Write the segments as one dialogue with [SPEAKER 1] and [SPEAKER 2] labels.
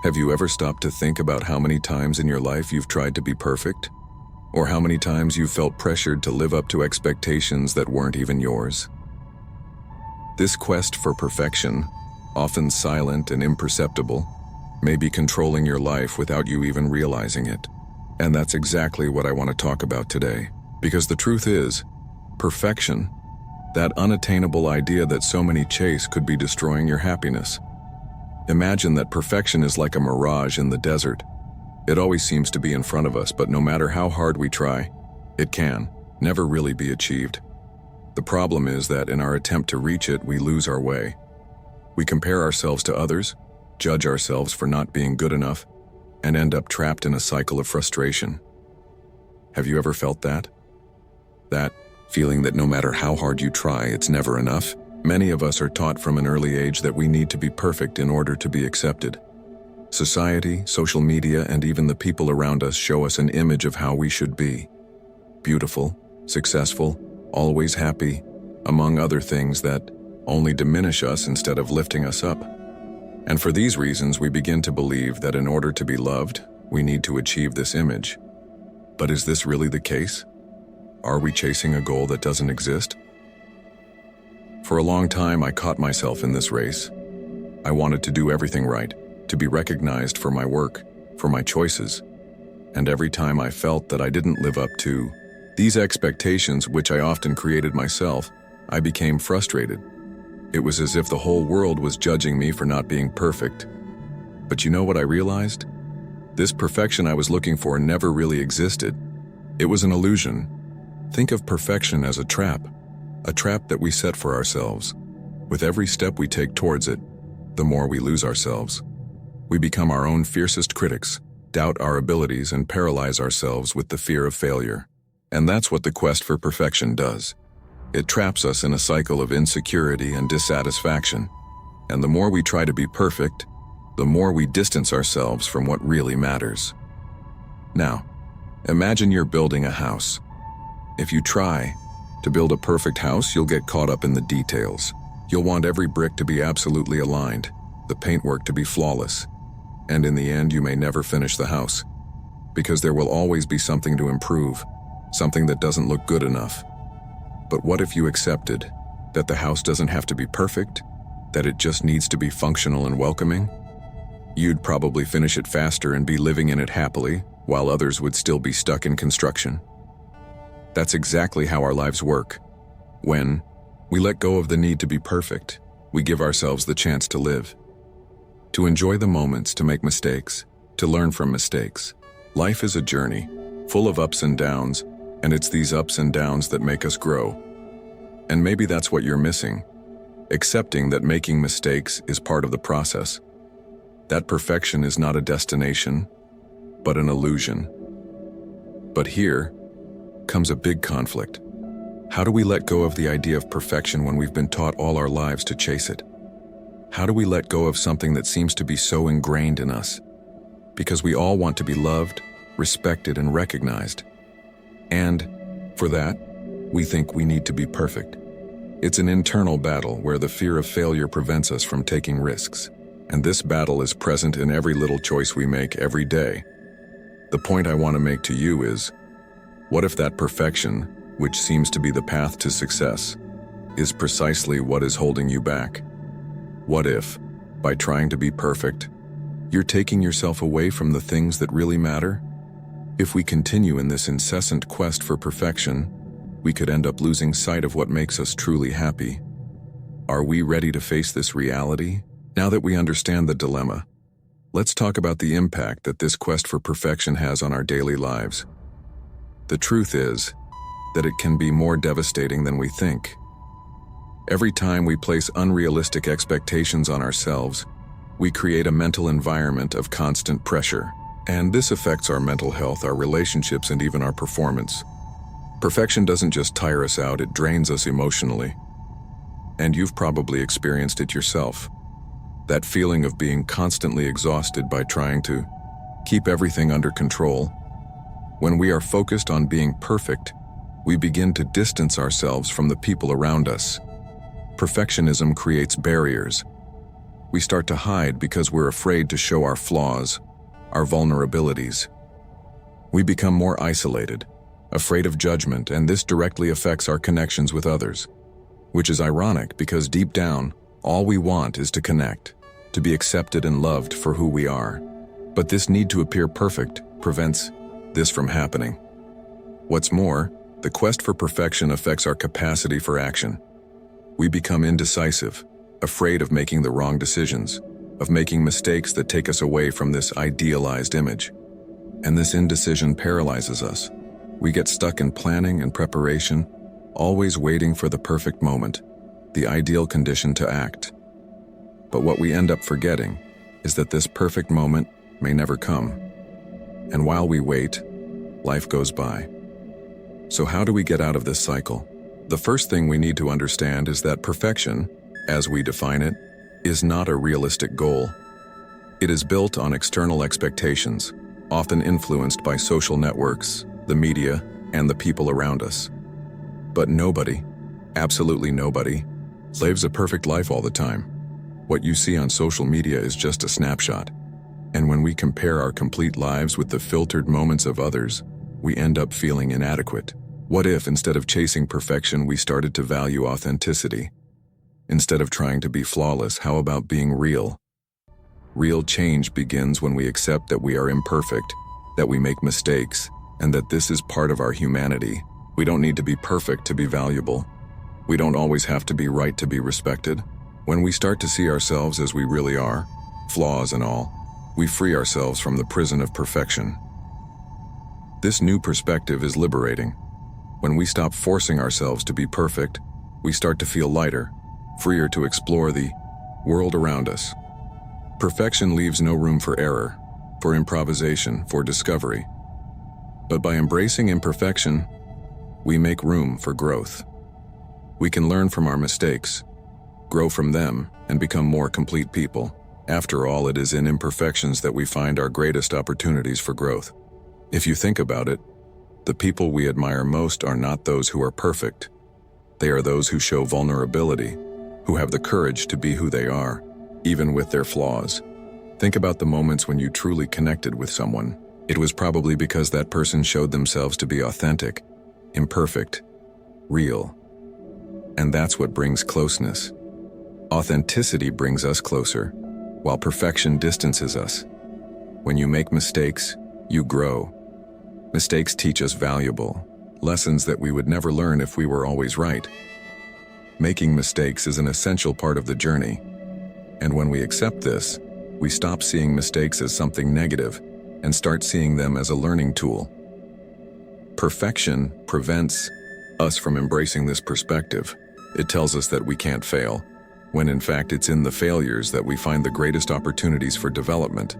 [SPEAKER 1] Have you ever stopped to think about how many times in your life you've tried to be perfect? Or how many times you've felt pressured to live up to expectations that weren't even yours? This quest for perfection, often silent and imperceptible, may be controlling your life without you even realizing it. And that's exactly what I want to talk about today. Because the truth is, perfection, that unattainable idea that so many chase, could be destroying your happiness. Imagine that perfection is like a mirage in the desert. It always seems to be in front of us, but no matter how hard we try, it can never really be achieved. The problem is that in our attempt to reach it, we lose our way. We compare ourselves to others, judge ourselves for not being good enough, and end up trapped in a cycle of frustration. Have you ever felt that? That feeling that no matter how hard you try, it's never enough? Many of us are taught from an early age that we need to be perfect in order to be accepted. Society, social media, and even the people around us show us an image of how we should be. Beautiful, successful, always happy, among other things that only diminish us instead of lifting us up. And for these reasons, we begin to believe that in order to be loved, we need to achieve this image. But is this really the case? Are we chasing a goal that doesn't exist? For a long time, I caught myself in this race. I wanted to do everything right, to be recognized for my work, for my choices. And every time I felt that I didn't live up to these expectations, which I often created myself, I became frustrated. It was as if the whole world was judging me for not being perfect. But you know what I realized? This perfection I was looking for never really existed. It was an illusion. Think of perfection as a trap that we set for ourselves. With every step we take towards it, the more we lose ourselves. We become our own fiercest critics, doubt our abilities, and paralyze ourselves with the fear of failure. And that's what the quest for perfection does. It traps us in a cycle of insecurity and dissatisfaction. And the more we try to be perfect, the more we distance ourselves from what really matters. Now, imagine you're building a house. If you try to build a perfect house, you'll get caught up in the details. You'll want every brick to be absolutely aligned, the paintwork to be flawless. And in the end, you may never finish the house. Because there will always be something to improve, something that doesn't look good enough. But what if you accepted that the house doesn't have to be perfect, that it just needs to be functional and welcoming? You'd probably finish it faster and be living in it happily, while others would still be stuck in construction. That's exactly how our lives work. When we let go of the need to be perfect, we give ourselves the chance to live. To enjoy the moments, to make mistakes, to learn from mistakes. Life is a journey, full of ups and downs, and it's these ups and downs that make us grow. And maybe that's what you're missing. Accepting that making mistakes is part of the process. That perfection is not a destination, but an illusion. But here comes a big conflict. How do we let go of the idea of perfection when we've been taught all our lives to chase it? How do we let go of something that seems to be so ingrained in us? Because we all want to be loved, respected, and recognized. And for that, we think we need to be perfect. It's an internal battle where the fear of failure prevents us from taking risks. And this battle is present in every little choice we make every day. The point I want to make to you is, what if that perfection, which seems to be the path to success, is precisely what is holding you back? What if, by trying to be perfect, you're taking yourself away from the things that really matter? If we continue in this incessant quest for perfection, we could end up losing sight of what makes us truly happy. Are we ready to face this reality? Now that we understand the dilemma, let's talk about the impact that this quest for perfection has on our daily lives. The truth is that it can be more devastating than we think. Every time we place unrealistic expectations on ourselves, we create a mental environment of constant pressure. And this affects our mental health, our relationships, and even our performance. Perfection doesn't just tire us out, it drains us emotionally. And you've probably experienced it yourself. That feeling of being constantly exhausted by trying to keep everything under control. When we are focused on being perfect, we begin to distance ourselves from the people around us. Perfectionism creates barriers. We start to hide because we're afraid to show our flaws, our vulnerabilities. We become more isolated, afraid of judgment, and this directly affects our connections with others. Which is ironic because deep down, all we want is to connect, to be accepted and loved for who we are. But this need to appear perfect prevents this from happening. What's more, the quest for perfection affects our capacity for action. We become indecisive, afraid of making the wrong decisions, of making mistakes that take us away from this idealized image. And this indecision paralyzes us. We get stuck in planning and preparation, always waiting for the perfect moment, the ideal condition to act. But what we end up forgetting is that this perfect moment may never come. And while we wait, life goes by. So how do we get out of this cycle? The first thing we need to understand is that perfection, as we define it, is not a realistic goal. It is built on external expectations, often influenced by social networks, the media, and the people around us. But nobody, absolutely nobody, lives a perfect life all the time. What you see on social media is just a snapshot. And when we compare our complete lives with the filtered moments of others, we end up feeling inadequate. What if, instead of chasing perfection, we started to value authenticity? Instead of trying to be flawless, how about being real? Real change begins when we accept that we are imperfect, that we make mistakes, and that this is part of our humanity. We don't need to be perfect to be valuable. We don't always have to be right to be respected. When we start to see ourselves as we really are, flaws and all, we free ourselves from the prison of perfection. This new perspective is liberating. When we stop forcing ourselves to be perfect, we start to feel lighter, freer to explore the world around us. Perfection leaves no room for error, for improvisation, for discovery. But by embracing imperfection, we make room for growth. We can learn from our mistakes, grow from them, and become more complete people. After all, it is in imperfections that we find our greatest opportunities for growth. If you think about it, the people we admire most are not those who are perfect. They are those who show vulnerability, who have the courage to be who they are, even with their flaws. Think about the moments when you truly connected with someone. It was probably because that person showed themselves to be authentic, imperfect, real. And that's what brings closeness. Authenticity brings us closer, while perfection distances us. When you make mistakes, you grow. Mistakes teach us valuable lessons that we would never learn if we were always right. Making mistakes is an essential part of the journey. And when we accept this, we stop seeing mistakes as something negative and start seeing them as a learning tool. Perfection prevents us from embracing this perspective. It tells us that we can't fail, when in fact it's in the failures that we find the greatest opportunities for development.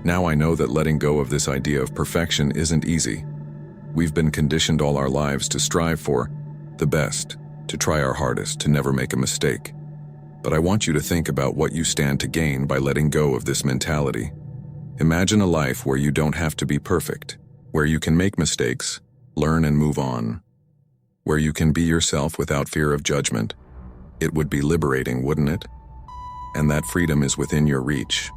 [SPEAKER 1] Now I know that letting go of this idea of perfection isn't easy. We've been conditioned all our lives to strive for the best, to try our hardest, to never make a mistake. But I want you to think about what you stand to gain by letting go of this mentality. Imagine a life where you don't have to be perfect, where you can make mistakes, learn and move on, where you can be yourself without fear of judgment. It would be liberating, wouldn't it? And that freedom is within your reach.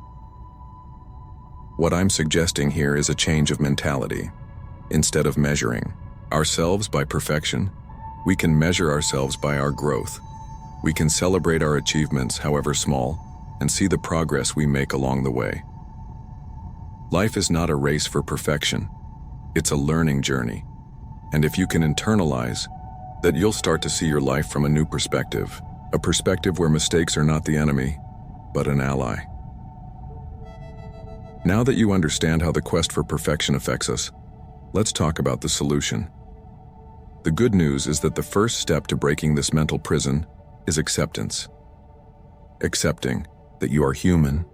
[SPEAKER 1] What I'm suggesting here is a change of mentality. Instead of measuring ourselves by perfection, we can measure ourselves by our growth. We can celebrate our achievements, however small, and see the progress we make along the way. Life is not a race for perfection. It's a learning journey. And if you can internalize that, you'll start to see your life from a new perspective, a perspective where mistakes are not the enemy, but an ally. Now that you understand how the quest for perfection affects us, let's talk about the solution. The good news is that the first step to breaking this mental prison is acceptance. Accepting that you are human,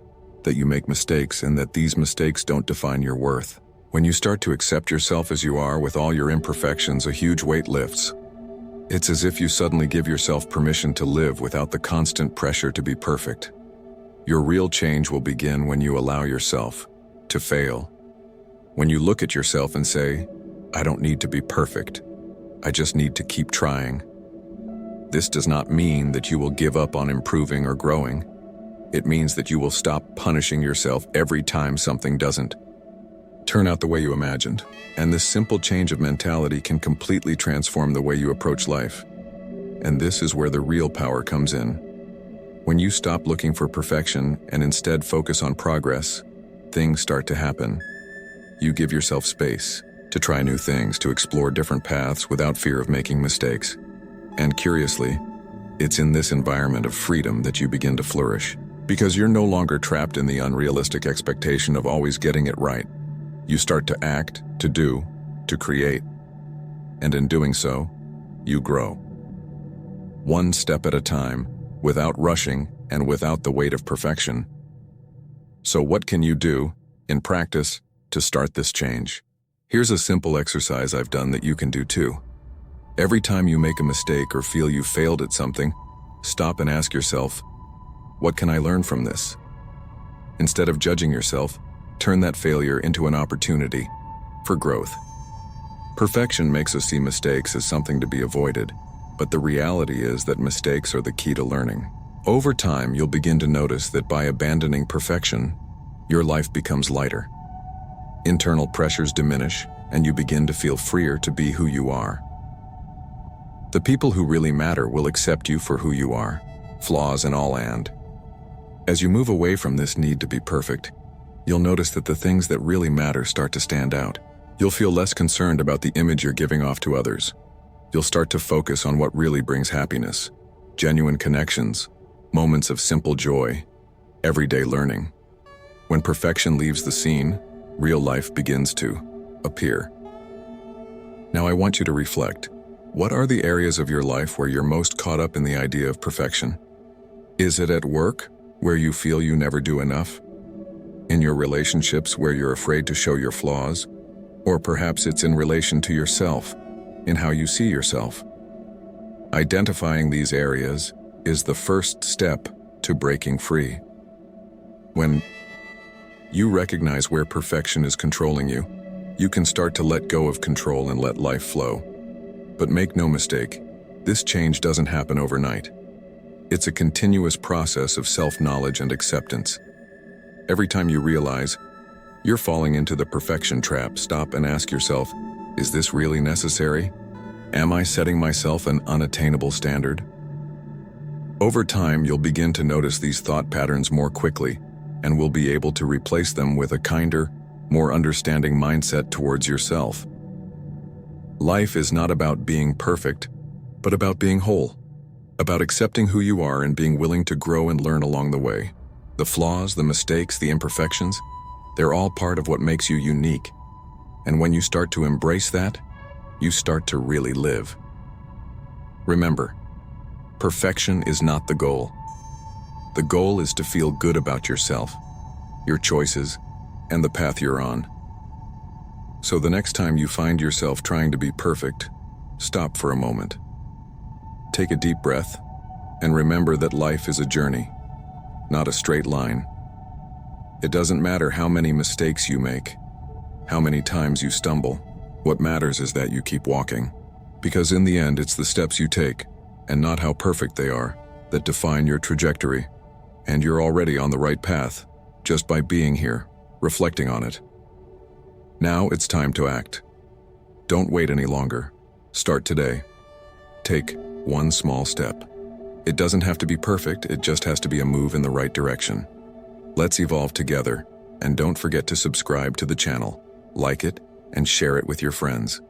[SPEAKER 1] that you make mistakes, and that these mistakes don't define your worth. When you start to accept yourself as you are with all your imperfections, a huge weight lifts. It's as if you suddenly give yourself permission to live without the constant pressure to be perfect. Your real change will begin when you allow yourself to fail. When you look at yourself and say, I don't need to be perfect. I just need to keep trying. This does not mean that you will give up on improving or growing. It means that you will stop punishing yourself every time something doesn't turn out the way you imagined. And this simple change of mentality can completely transform the way you approach life. And this is where the real power comes in. When you stop looking for perfection and instead focus on progress, things start to happen. You give yourself space to try new things, to explore different paths without fear of making mistakes. And curiously, it's in this environment of freedom that you begin to flourish, because you're no longer trapped in the unrealistic expectation of always getting it right. You start to act, to do, to create. And in doing so, you grow. One step at a time, without rushing and without the weight of perfection. So what can you do, in practice, to start this change? Here's a simple exercise I've done that you can do too. Every time you make a mistake or feel you failed at something, stop and ask yourself, what can I learn from this? Instead of judging yourself, turn that failure into an opportunity for growth. Perfection makes us see mistakes as something to be avoided, but the reality is that mistakes are the key to learning. Over time, you'll begin to notice that by abandoning perfection, your life becomes lighter. Internal pressures diminish, and you begin to feel freer to be who you are. The people who really matter will accept you for who you are, flaws and all. And as you move away from this need to be perfect, you'll notice that the things that really matter start to stand out. You'll feel less concerned about the image you're giving off to others. You'll start to focus on what really brings happiness, genuine connections, moments of simple joy, everyday learning. When perfection leaves the scene, real life begins to appear. Now I want you to reflect. What are the areas of your life where you're most caught up in the idea of perfection? Is it at work, where you feel you never do enough? In your relationships, where you're afraid to show your flaws? Or perhaps it's in relation to yourself, in how you see yourself. Identifying these areas is the first step to breaking free. When you recognize where perfection is controlling you, you can start to let go of control and let life flow. But make no mistake, this change doesn't happen overnight. It's a continuous process of self-knowledge and acceptance. Every time you realize you're falling into the perfection trap, stop and ask yourself, is this really necessary? Am I setting myself an unattainable standard? Over time, you'll begin to notice these thought patterns more quickly, and will be able to replace them with a kinder, more understanding mindset towards yourself. Life is not about being perfect, but about being whole, about accepting who you are and being willing to grow and learn along the way. The flaws, the mistakes, the imperfections, they're all part of what makes you unique. And when you start to embrace that, you start to really live. Remember, perfection is not the goal. The goal is to feel good about yourself, your choices, and the path you're on. So the next time you find yourself trying to be perfect, stop for a moment. Take a deep breath, and remember that life is a journey, not a straight line. It doesn't matter how many mistakes you make, how many times you stumble. What matters is that you keep walking. Because in the end, it's the steps you take, and not how perfect they are, that define your trajectory. And you're already on the right path, just by being here, reflecting on it. Now it's time to act. Don't wait any longer. Start today. Take one small step. It doesn't have to be perfect, it just has to be a move in the right direction. Let's evolve together, and don't forget to subscribe to the channel, like it, and share it with your friends.